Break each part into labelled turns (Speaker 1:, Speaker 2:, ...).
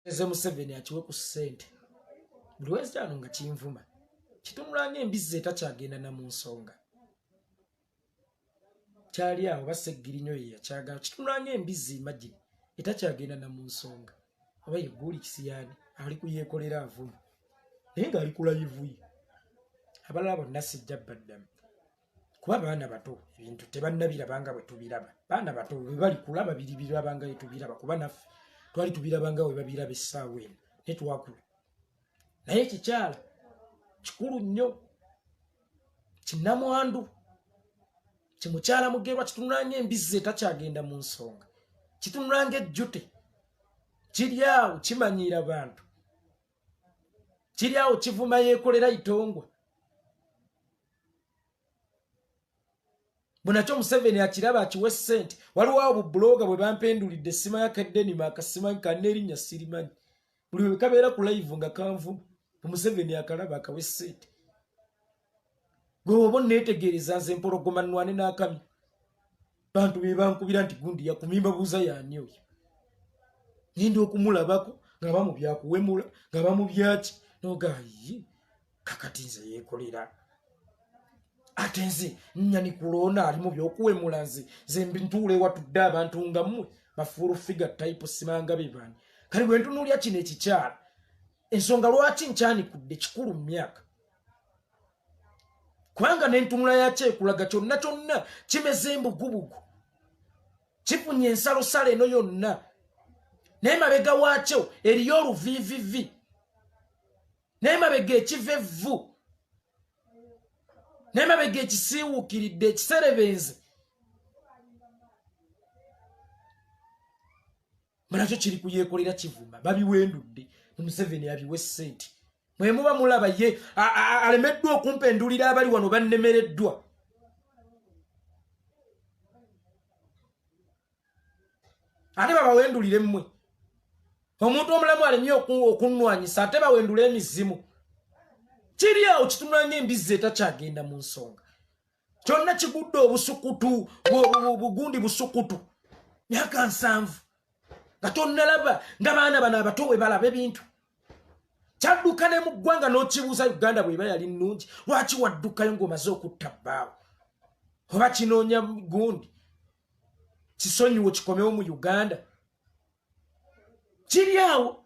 Speaker 1: eze Museveni akiwe ku ssente buli wezi kyano nga kinvuma kitunulanga embizi etakyagenda na Munsonga kyali awo basegirinyo ye yakyagala kitunulanga embizi imagine etakyagenda na Munsonga oba ye Gulix yani ali ku Yekolera avume naye nga ali ku live abalala bonna sijja baddamu kuba baana bato ebintu tebannabirabanga bwe tubiraba baana bato bwe bali kulaba birabanga bwe tubiraba kuba naffe twali tubirabanga bwe babiraba essaawa eno ne twakula naye ekikyala kikulu nnyo kinnamwandu kimukyala mugerwa kitunulanga embizi etakyagenda mu nsonga kitunulanga ejjute kiri awo kimanyiira bantu kiri awo kivuma Yekolera itongwa bunakyo Museveni akiraba akiwe ssente waliwo awo bubuloga bwe bampendulidde sima yakadde makasima kanerinnya sirimanyi buli we kabeera ku live nga kanvu Museveni akalaba akawe ssente gwe oba neetegereza nze empologoma nnwane n'akamyu bantu be bankubira nti gundi yakumimba buuza yaani oyo ngenda okumulabako nga bamu byakuwemula nga bamu byaki nogayi kakati nze Yekolera ate nze nnyani kulona ali mu byokuwemula nze ntuule watudde abantu nga mmwe bafuulu figure type simanga be bani kale bwe ntunuulya kino ekikyala ensonga lwaki nkyanikudde kikulu mu myaka kubanga n'entunula yakyo ekulaga kyonna kyonna kimeze embugubugu kifunye ensalosala eno yonna naye mabega waakyo eriyo oluviivivi naye mabega ekiva evvu naye mabega ekisiiwuukiridde ekiserebenze munakyo kiri ku Yekolera kivuma babiwendudde Museveni abiwe ssente mwe muba mulaba ye alemeddwa okumpendulira abali wano bannemereddwa ate babawendulire mmwe omuntu omulamu alemye okunnwanyisa ate bawendula emizimu kiri awo kitunulanga embizi etakyagenda mu nsonga kyonna kigudde obusukutu bugundi busukutu myaka 7 nga tonnalaba nga baana bano abato we balaba ebintu kyadduka ne mu ggwanga n'okibuuza Uganda bweba yali nnungi lwaki waddukayo ng'omaze okutta bbaawo oba kinoonya gundi kisonyiwo kikomewo mu Uganda kiri awo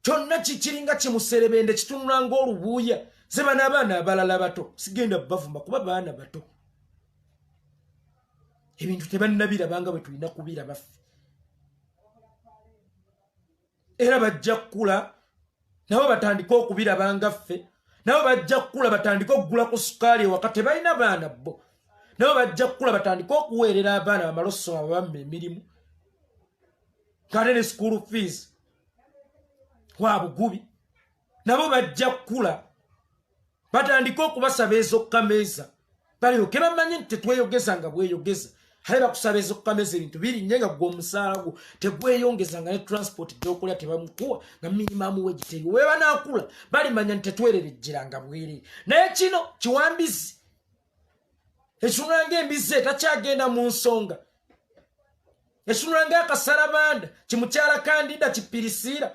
Speaker 1: kyonna kikiringa kimuserebende kitunulanga olubuuya ze bano abaana abalala bato sigenda bavuma kuba baana bato ebintu tebannabirabanga bwe tulina kubiraba ffe era bajja kkula nabo batandika okubirabanga ffe nabo bajja kkula batandika okugula ku sukaali ewaka tebalina baana bo nabo bajja kkula batandika okuweerera abaana bamala okusoma babamma emirimu kale ne school fees wa bugubi nabo bajja kkula batandika okubasaba ezokkameeza balyoke bamanye nti tetweyogeza nga bweyogeza hale bakusaba ezokkameeza ebintu birinnye nga gwe omusaala gwo tegweyongeza nga ne transport gyokulya tebamukuwa nga minimum wage teriwo we banaakula balimanya nti tetwererejjeranga bwerere naye kino kiwambizi ekitunulanga embizi etakyagenda mu nsonga ekitunulanga akasalabanda kimukyala kandida kipirisiira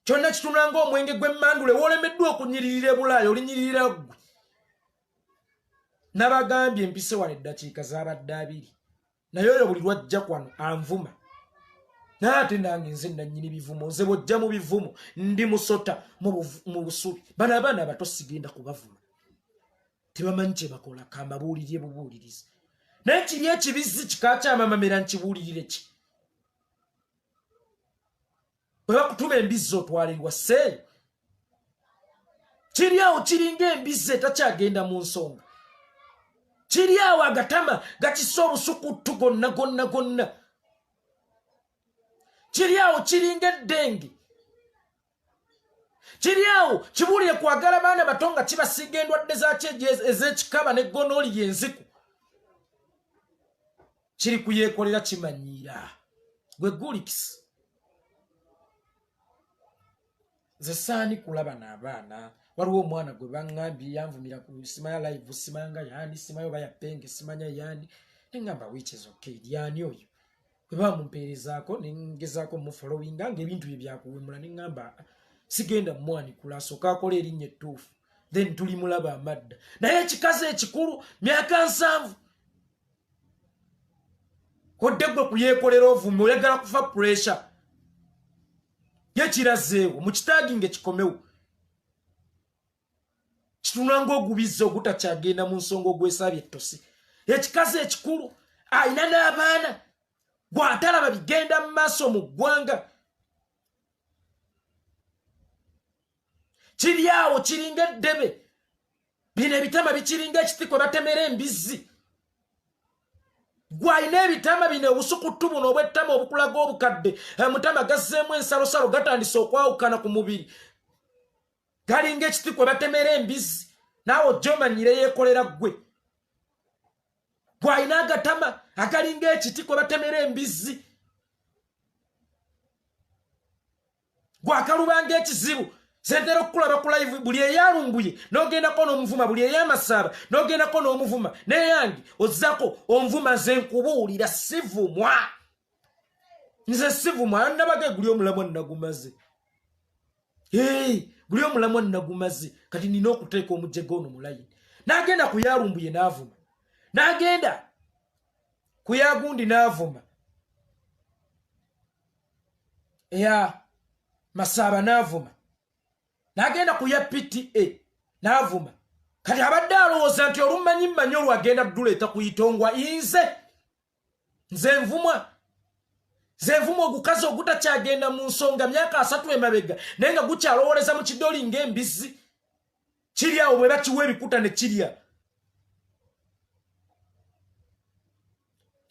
Speaker 1: kyonna kitunulanga omwenge gw'emmandule woolemeddwa okunyiririra ebulaaya olinyiririra ggwe nabagambye empise wano eddakiika zabadde 2 naye oyo buli lwajja kwano anvuma naye ate nange nze nannyini bivumo nze bwojja mu bivumo ndi musota mu busubi bano abaana abato sigenda kubavuma tebamanyi kye bakola kambabuulirye bubuulirizi naye kiri ekibizi kika kyamamamera nkibuulirire ki bwe bakutuma embizi otwalirwa seeyo kiri awo kiringa embizi etakyagenda mu nsonga kiri awo agatama gakisa obusukutu gonna kiri awo kiringa eddenge kiri awo kibuulire kwagala baana bato nga kibasiiga endwadde zakyo ez'ekikaba n'eggonooli yenziku kiri ku Yekolera kimanyiira gwe Gulix ze saani kulaba n'abaana waliwo omwana gwe baŋŋambye yanvumira ku sima ya live simanga yaani simayo bayapenge simanya yaani neŋŋamba which is okay yaani oyo bamumpeerezaako nengezaako mu followinga ng'ebintu bye byakuwemula ne ngamba sigenda mwanikula asooka akola erinnya ettuufu then tuli mulaba amadda naye ekikazi ekikulu myaka 7 kodde gwe kuyeekolera ovume oyagala kufa pressure yekirazeewo mu kitaagi ng'ekikomewo kitunanga ogubizza ogutakyagenda mu nsonga ogwesabye ettosi ekikazi ekikulu alina n'abaana gwatalaba bigenda mu maaso mu ggwanga kiri awo kiringa eddebe bino ebitama bikiringa ekiti kwe batemera embizzi gwalina ebitama bino obusukutu buno obwettama obukulaga obukadde mutama gazzeemu ensalosalo gatandise okwawukana ku mubiri galinga ekiti kwe batemera embizzi naawe ojja omanyire yeekolera ggwe gwalina agatama agalinga ekiti kwe batemera embizzi gwakalubanga ekizibu sentera okulaba ku live buli eyalumbuye n'ogendako n'omuvuma buli ey'amasaaba n'ogendako n'omuvuma neyange ozako omuvuma nze nkubuulira sivumwa nze sivumwa annabage guli omulamu nagumaze guli omulamu nagumaze kati nina okuteeka omujjega ono mulayini n'agenda ku yalumbuye n'avuma n'agenda ku yagundi n'avuma eya masaaba n'avuma n'agenda ku ya PTA n'avuma kati abadde alowooza nti olumanyi mmanyi olwagenda duleeta kuyitongwa nze nvumwa ogukazi ogutakyagenda mu nsonga myaka 3 emabega naye nga gukyalowoleza mu kidoli ng'embizzi kiri awo bwe bakiwa ebikuta ne kirya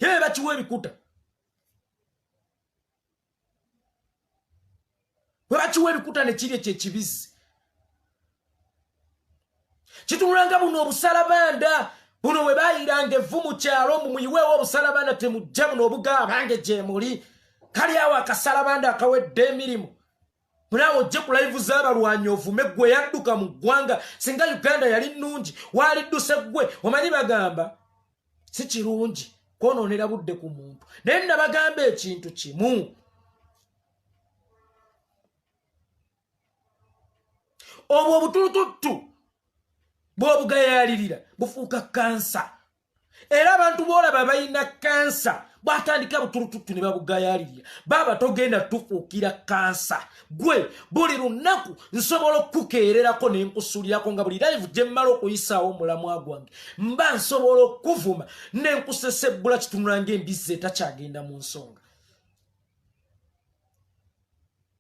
Speaker 1: ye bakiwa ebikuta bwe bakiwa ebikuta ne kirya kyekibizzi kitunulanga buno obusalabanda buno bwe bayiranga evvu mu kyalo mumuyiweewo obusalabanda temujja buno obuga abange gye muli kali awo akasalabanda akawedde emirimu munaawe ojje ku live z'abalwanyi ovume ggwe yadduka mu ggwanga singa Uganda yali nnungi waalidduse ggwe omanyi bagamba si kirungi kwonoonera budde ku muntu naye nabagamba ekintu kimu obwo obutulututtu bw'obugayaalirira bufuuka kansa era abantu boolaba balina kansa bwatandika butulututtu ne babugayaalirira baba togenda tufuukira kansa gwe buli lunaku nsobola okukeererako ne nkusuulirako nga buli live gye mmala okuyisaawo omulamwa gwange mba nsobola okuvuma ne nkusesebbula kitunulanga embizzi etakyagenda mu nsonga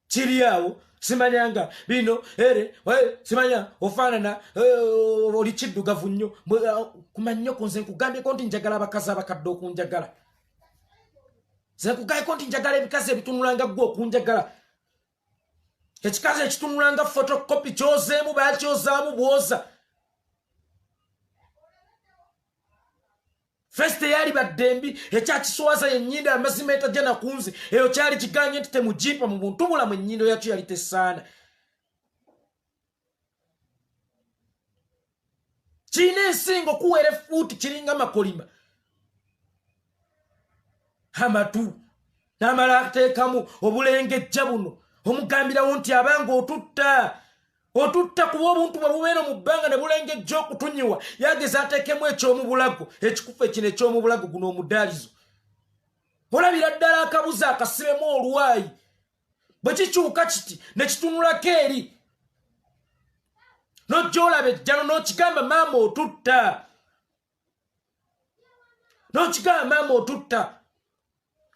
Speaker 1: kiri awo simanyanga bino simanya ofaanana oli kiddugavu nnyo kumanyoko nze nkugambyeko nti njagala abakazi abakadde okunjagala nze nkugayeko nti njagala ebikazi ebitunulanga ggwe okunjagala ekikazi ekitunulanga fotokopi kyozeemu bakyozaamu bwoza First yali baddembi ekyakiswaza yennyinda amazima etajja nakunze eyo kyali kiganye nti temujipa mu buntu bulamu ennyindo yakyo yali tesaana kiina ensingo okuwera efuuti kiringa makolima amatu n'amala ateekamu obulengejja buno omugambirawo nti abanga otutta kuba obuntu bwe bubeera mu bbanga ne bulengejja okutunyiwa yageza ateekemu eky'omubulago ekikufu ekino eky'omubulago guno omudaalizo olabira ddala akabuzi akasibemu olwayi bwe kikyuka kiti ne kitunulako eri n'ojja olaba ejjano n'okigamba maama otutta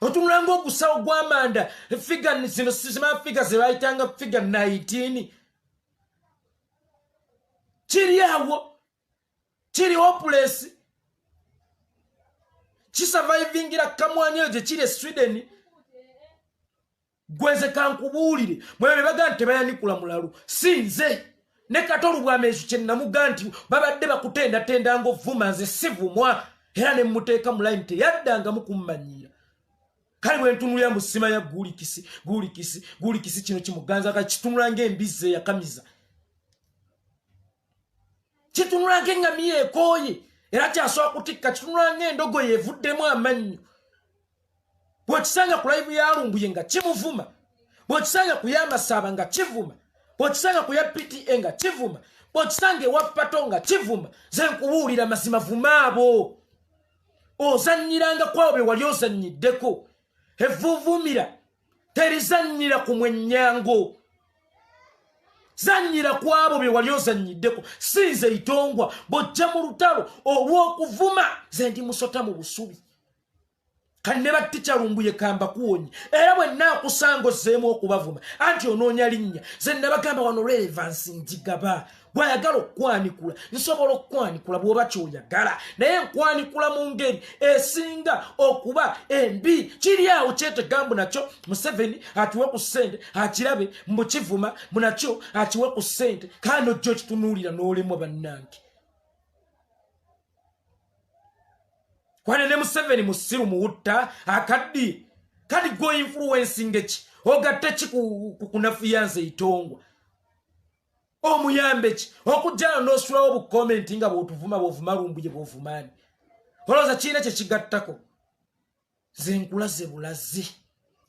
Speaker 1: otunulanga ogusawo gw'amanda figa zino sizimaa figa ze bayitanga figa 19 kiri awo kiri hopeless kisurvivingira kamwanyi eyo gye kiri e Sweden gweze kankubuulire mwe baga nti tebayanikula mulalu sinze ne katolu bwameezu kye namuga nti babadde bakutendatendanga ovuma nze sivumwa era ne mmuteeka mu line teyaddanga mukummanyira kale bwe ntunulira mu ssima ya Gulix kino kimuganza kakitunulanga embizzi eyakamiza kitunulanga engamiya ekooye era kyasobola kutikka kitunulanga endogoye evuddemu amannyo bw'okisanga ku live ya Lumbuye nga kimuvuma, bw'okisanga ku ya Masaba nga kivuma, bw'okisanga ku ya PTA nga kivuma, bw'okisanga ewa Pato nga kivuma, ze nkubuulira mazima vuma abo. Ozannyiranga kwabo be wali ozannyiddeko. Evuvumira terizannyira ku mwenyango. Zanyira kwabo be wali ozannyiddeko. Sinze itongwa bojja mu lutalo olw'okuvuma ze ndi musota mu busubi. Kanne batticha Lumbuye kamba kuwonyi. Era bwe naakusanga ozzeemu okubavuma anti onoonya linnya ze nabagamba wano relevance ndigaba. Bwayagala okwanikula nsobola okwanikula bw'oba ky'oyagala, naye nkwanikula mu ngeri esinga okuba embi. Kiri awo kyetegambu nakyo Museveni akiwe ku ssente akirabe mbukivuma munakyo akiwe ku ssente kandi ojja okitunuulira n'olemu bannange. Kwane ne Museveni musiru muwutta akaddi kadi go influencing eki ogatte ki kunafiyanze itongwa omuyambe ki okujjana n'osulawo bukomenti nga bw'otuvuma bw'ovuma Lumbuye bw'ovumaani olowooza kiina kye kigattako. Ze nkulaze bulazi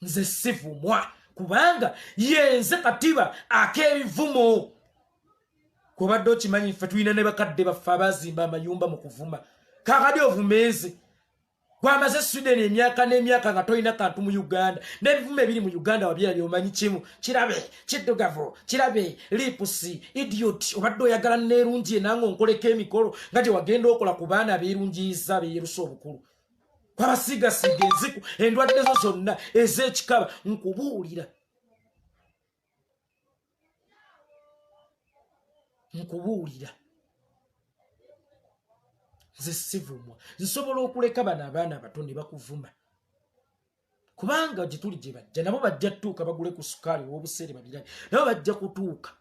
Speaker 1: nze sivumwa kubanga yenze katiba ak'ebivumo. Kubadde okimanyi ffe tulina ne bakadde baffe abazimba amayumba mu kuvuma kakadi ovumeezi. Gwamaze Sweden emyaka n'emyaka nga tolina kantu mu Uganda. N'ebivume ebiri mu Uganda wabyera omanyi kimu. Kirabe, kiddugavu, kirabe, lipusi, idiot. Obadde oyagala n'erungi nange onkoleko emikolo nga gye wagenda okola ku baana beerungiyiza beerusa obukulu. Kwabasiigasiiga enziku endwadde zo zonna ez'ekikaba nkubuulira. Nkubuulira. Nze sivumwa. Nsobola okuleka bano abaana abato ne bakuvuma. Kubanga gye tuli gye bajja nabo bajja tuuka bagule ku sukaali w'obuseere babirabe. Nabo bajja kutuuka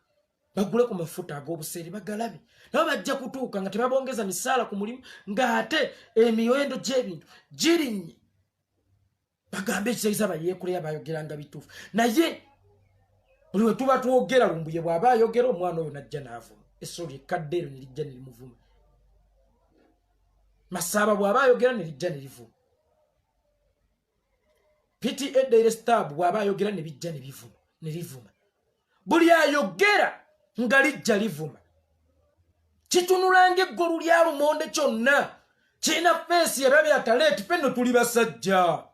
Speaker 1: bagule ku mafuta ag'obuseere bagalabe. Nabo bajja kutuuka nga tebabongeza misaala ku mulimu ng'ate emiwendo gy'ebintu girinnye. Bagambe ekitegeeza Yekolera bayogeranga bituufu. Naye buli we tuba twogera Lumbuye bw'aba ayogera omwana oyo najja n'avuma. Essolo ekkadde eryo ne lijja ne limuvuma. Masaba bw'aba ayogera ne lijja ne livuma. PTA Daily Star bw'aba ayogera ne bijja ne livuma. Buli ayogera nga lijja livuma. Kitunulanga eggolu lya lumonde kyonna. Kirina feesi yababya talenti penno tuli basajja.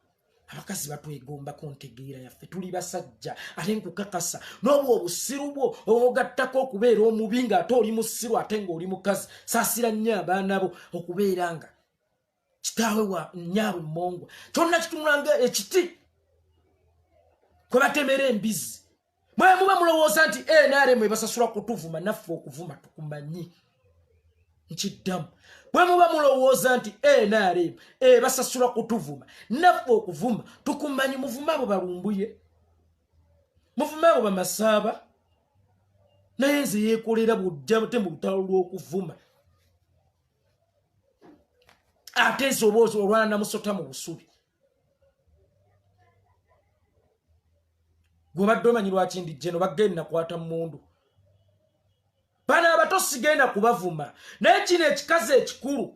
Speaker 1: Abakazi batwegomba ku ntegeera yaffe tuli basajja ate nkukakasa n'obwo obusiru bwo ogattako okubeera omubi ng'ate oli musiru ate ng'oli mukazi saasira nnyo abaana bo okubeera nga kitaawe wa nnyaawe mmongwa kyonna kitunulanga ekiti kwe batemera embizi. Mwe muba mulowooza nti NRM ebasasula kutuvuma naffe okuvuma tukumanyi nkiddamu. Bwe muba mulowooza nti NRM basasula kutuvuma naffe okuvuma tukumanyi. Muvuma abo Lumbuye, muvuma abo Masaba, naye nze Yekolera bw'ojja te mu lutalo lw'okuvuma ate nze oba olwana namusota mu busubi. Gwe badde omanyi lwaki ndi jeno bagenda nakwata mundu. Bano abato sigenda kubavuma. Naye kino ekikazi ekikulu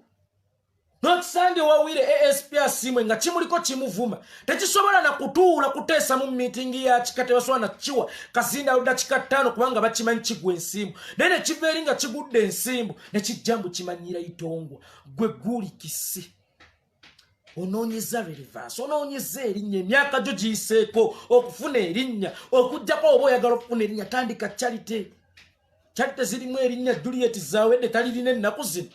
Speaker 1: n'okisange wawire ASP asimwe nga kimuliko kimuvuma tekisobola na kutuula kuteesa mu miitingi ya kika tebasobola na kiwa kazinda ludakika 5 kubanga bakimanyi kigwa ensimbu naye ne kiva eri nga kigudde ensimbu ne kijjambu kimanyira itongwa. Gwe Gulix onoonyeza relevance, onoonyeza erinnya emyaka gyo giyiseeko okufuna erinnya okujjako oba oyagala okufuna erinnya tandika charity. Charity zirimu erinnya Juliet Zawedde talirina ennaku zino.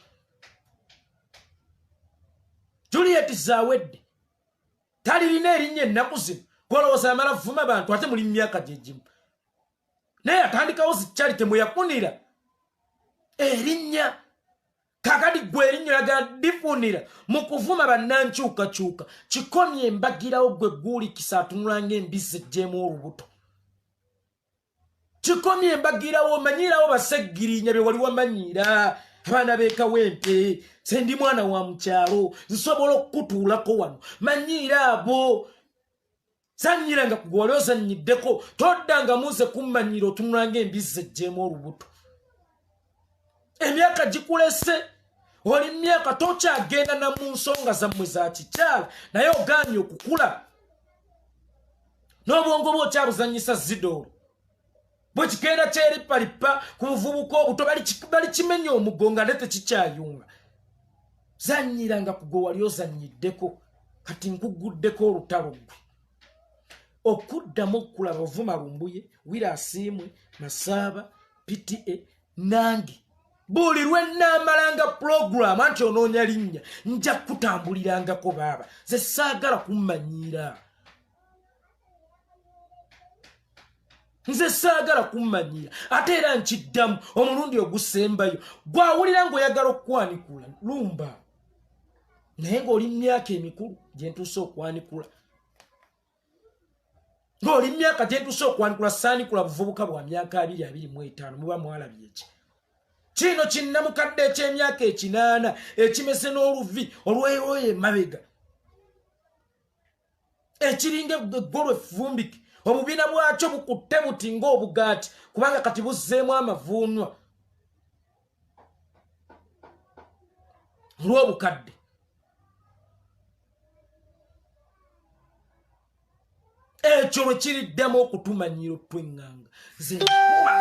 Speaker 1: Juliet Zawedde talirina erinnya ennaku zino. Gwolowooza amala vuma bantu ate muli myaka gyegimu. Naye atandikawo zi Charity mwe yafunira erinnya. Kakati gwe erinnya lagala lifunira mu kuvuma bannankyukakyuka. Kikomye embagirawo gwe Gulix atunulanga embizi ejjeemu olubuto. Kikomye embagirawo manyirawo baseggirinya bye wali wamanyira abaana b'ekawempe. Se ndi mwana wa mukyalo nsobola okukutuulako wano manyira abo. Zanyiranga ku gwe wali ozannyiddeko toddanga muze kummanyira otunulanga embizi ejjeemu olubuto. Emyaka gikulese oli myaka tokyagenda na mu nsonga zammwe za kikyala naye ogaanye okukula. n'obwongo bwo kyabuzanyisa zidoro bwe kigenda kyeripalipa ku buvubuka obuto bali kimenya omugonga ndete kikyayunga zanyiranga ku gwe wali ozanyiddeko kati nkuguddeko olutalo gwe okuddamu okulaba Ovuma Lumbuye Wirasiimwe Masaaba PTA nange buli lwe nnamalanga pulogulaamu anti onoonya linnya nja kutambulirangako baaba ze saagala kummanyira nze saagala kummanyira ate era nkiddamu omulundi ogusembayo gwawulira ng'oyagala okwanikula lumba naye ng'oli myaka emikulu gye ntuuse okwanikula ng'oli myaka gye ntuuse okwanikula saanikula buvubuka bwa myaka 225 muba mwalabye eki kino kinnamukadde eky'emyaka 8 ekimese n'oluvi olweyoyo emabega ekiringa eggolo effumbike obubiina bwakyo bukutte buti ng'obugaati kubanga kati buzzeemu amavuunwa olw'obukadde ekyo lwe kiriddamu okutumanyira otwenganga zenkuba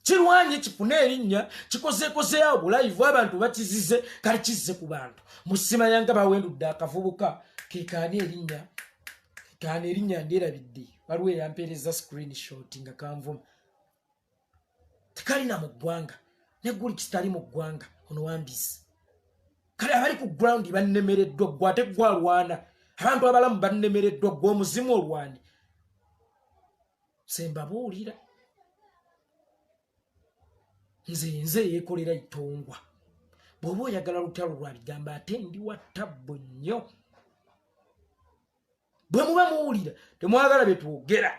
Speaker 1: kirwanye kifune erinnya kikozeekozeewo bulayivu abantu bakizize kale kizze ku bantu musimayanga bawendudde akavubuka kekaani erinnya ndyerabidde waliwo eyampeereza screenshot nga kanvuma tekalina mu ggwanga ne Gulix tali mu ggwanga ono wambizi kale abali ku ground bannemereddwa gwe ate gwalwana abantu abalamu bannemereddwa gwe omuzimu olwani sembabuulira nze Yekolera itongwa bw'oba oyagala lutalo lwa bigambo ate ndi wa ttabbo nnyo bwe muba muwulira temwagala bye twogera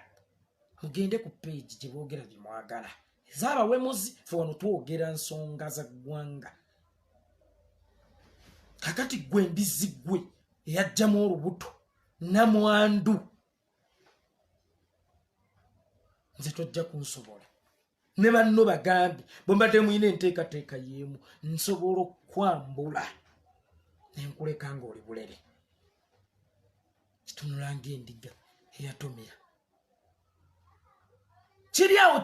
Speaker 1: mugende ku page gye boogera bye mwagala ez'abawemuzi fe wano twogera nsonga za ggwanga kakati gwe mbizi gwe eyajjamu olubuto namwandu nze tojja kunsobola ne banno bagambye bwe mbadde muyina enteekateeka y'emu nsobola okwambula nenkuleka ng'oli bulere kitunulanga endiga eyatomera kiri awo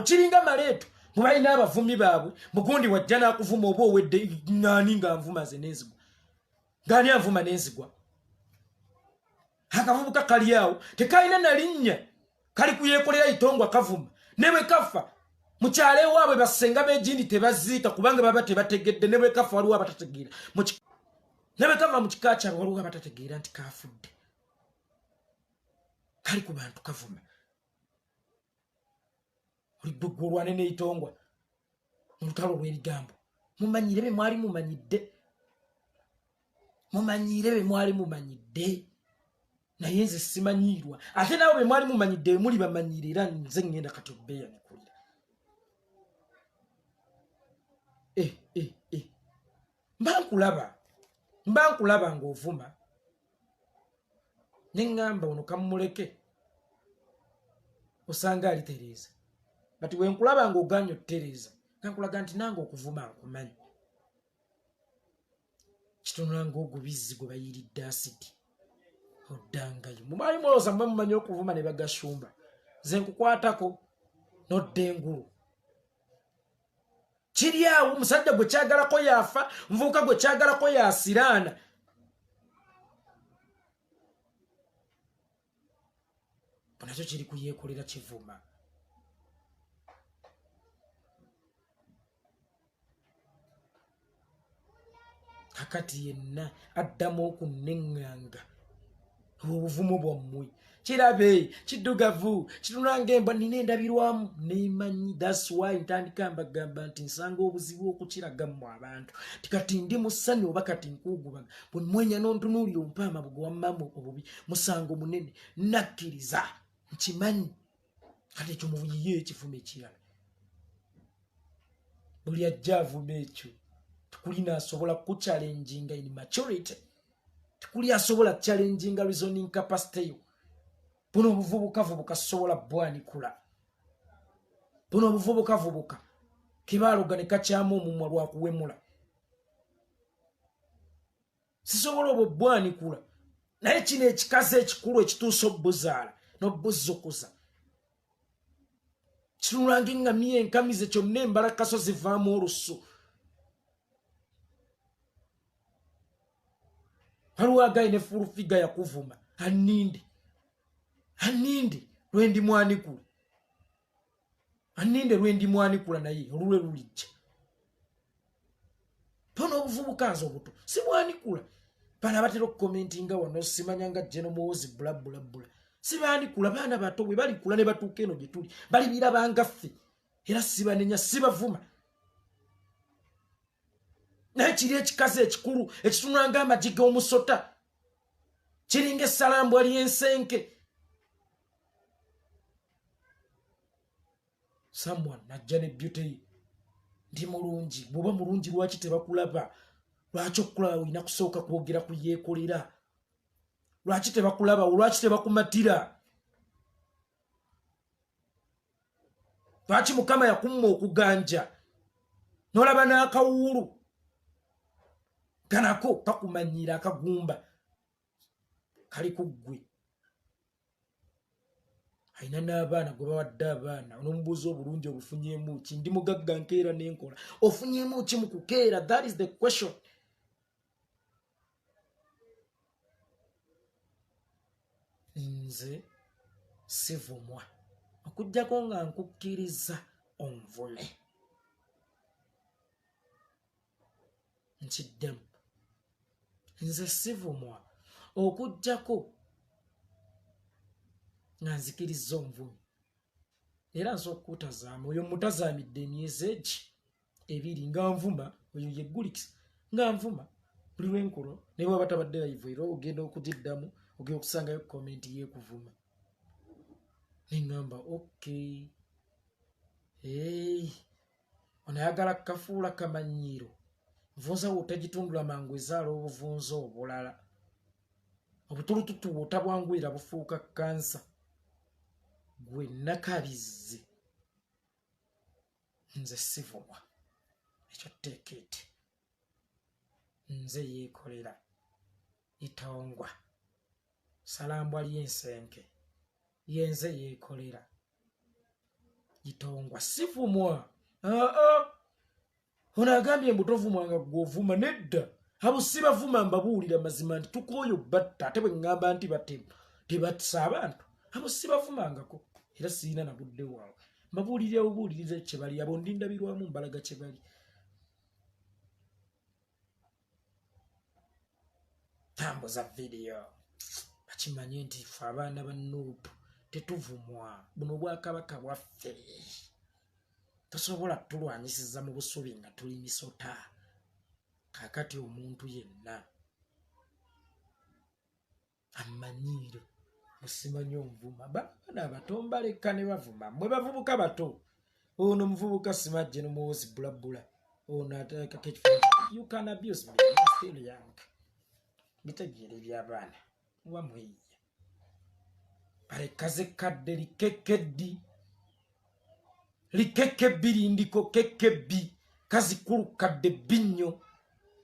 Speaker 1: kiringa maleeto mubalina abavumi baabwe mugundi wajja n'akuvuma oba owedde ŋŋaani nga nvuma ze nenzigwa ng'ani anvuma nenzigwa akavubuka kali awo tekalina na linnya kali ku Yekolera itongwa kavuma ne bwe kafa mukyale waabwe basenga b'egindi tebaziika kubanga baba tebategedde ne bwe kafa waliwo abatategeera ne bwe kafa mu kika kyalo waliwo abatategeera nti kaafudde kali ku bantu kavuma olibugwa olwane n'eitongwa mu lutalo lw'ebigambo mumanyire be mwali mumanyidde naye nze simanyiirwa ate naawe be mwali mumanyidde be muli bamanyire era nze ngenda kati obbeeyanikulira mba nkulaba ng'ovuma ne ŋŋamba ono kamumuleke osanga alitereeza bati we nkulaba ng'oganya otutereeza kankulaga nti nange okuvuma nkumanyi kitunula ng'ogubizzi gwe bayiridde asidi oddangayo mumali mulowooza mwe mumanyi okuvuma ne bagashumba nze nkukwatako nodda engulu kiri awo omusajja gwe kyagalako yaafa nvubuka gwe kyagalako yaasiraana nakyo kiri ku Yekolera kivuma kakati yenna addamu okunneŋŋanga obuvumu bwammwe kirabe kiddugavu kitunanga embwa nina endabirwamu nemanyi that's why ntandika mbagamba nti nsanga obuzibu okukiraga mmwe abantu tikati ndi musanyu oba kati nkugubaga bwe mwenya n'ontunuulira ompaama bwe wammamu obubi musango munene nakkiriza nkimanyi kati ekyo mubuyiye ekivumu ekirala buli ajja avuma ekyo tukulina asobola kuchallenginga in maturity tukuli asobola challenginga reasoning capacity yo buno buvubuka sobola bwanikula buno buvubuka kibaloga ne kacyamu omumwa lwa kuwemula sisobola obwanikula naye kino ekikaze ekikulu ekituusa obbuzaala n'obbuzzukuza kirunanga engamiya enkamize kyonna embalakaso zivaamu olusu waliwo agayi ne fulufiga yakuvuma anninde lwendi mwanikula naye olulwe lulijja tona obuvubukazi obuto si mwanikula bana batera okukomentinga wano simanyanga jeno muwozi bulabulabula si baanikula baana bato bwe balikula ne batuuka eno gye tuli balibirabanga ffe era sibanenya sibavuma naye kiri ekikazi ekikulu ekitunanga amagi g'omusota kiringa essalambwa ly'ensenke someone najja ne beauty ndi mulungi bw'oba mulungi lwaki tebakulaba lwaki okulaba olina kusooka kwogera ku yekolera lwaki tebakulaba lwaki tebakumatira lwaki mukama yakumma okuganja n'olaba n'akawuulu kanako kakumanyira akagumba kali ku ggwe ayina n'abaana gwe bawadde abaana onomubuuza obulungi obufunyeemu ki ndi mugagga nkeera n'enkola ofunyeemu ki mu kukeera that is the question nze sivumwa okujjako nga nkukkiriza onvume nkiddemu nze sivumwa okujjako nga nzikiriza onvume era nsobola okutazaama oyo mutazaamidde emyezi egi ebiri nga nvuma oyo ye Gulix nga nvuma buli lwenkolo naye waba tabadde live era ogenda okugiddamu ogenda okusangayo komenti yekuvuma neŋŋamba okay ono ayagala kafuula kamanyiiro nvunza wo otagitundula mangu ezaala obuvunza obulala obutulututu bwotabwangwira bufuuka kansa gwe nakabizze nze sivumwa ekyo tteeka eti nze yekolera itongwa salambwa ly'ensenke yenze yekolera itongwa sivumwa ono agambye mbutovumwanga gwovuma nedda abo sibavuma mbabuulira mazima nti tukooyo batta ate bwe ŋŋamba nti batemu tebatisa abantu abo sibavumangako era sirina na budde waabwe mbabuulirira bubuuliriza kye bali abo ndindabirwamu mbalaga kye bali tambuza vidiyo bakimanye nti fe abaana ba NUP tetuvumwa buno bwakabaka bwaffe tosobola tulwanyisiza mu busubi nga tuli misota kakati omuntu yenna amanyiire musimanyi omuvuma baana abato mbaleka ne bavuma mwe bavubuka bato ono muvubuka simajje nomuwozi bulabula ono ateekako ekifaananyi you can abuse me I'm still young bitegeere by'abaana muba mweyiya balekaze kadde likekeddi likekebbi lindiko kekebbi kazikulukadde bbinyo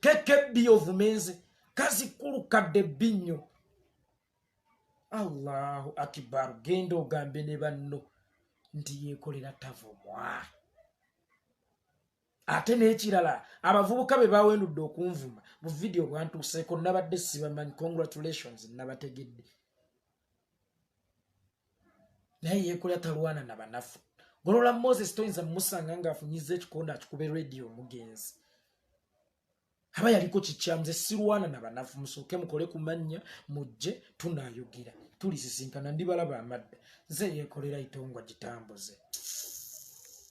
Speaker 1: kekebbi ovumenze kazikulukadde bbinyo Allahu akibaru genda ogambe ne banno nti yekolera tavumwa ate n'ekirala abavubuka be bawendudde okunvuma mu vidiyo bwantuuseeko nabadde sibamanyi congratulations nabategedde naye yekolera talwana na banafu golola Moses toyinza mumusanga ng'afunyiza ekikondo akikube radio omugenzi aba yaliko kikyamuze sirwana na banafu musooke mukole ku mannya mujje tunayogera tulisisinkana ndibalaba amadda nze yekolera itongwa gitambuze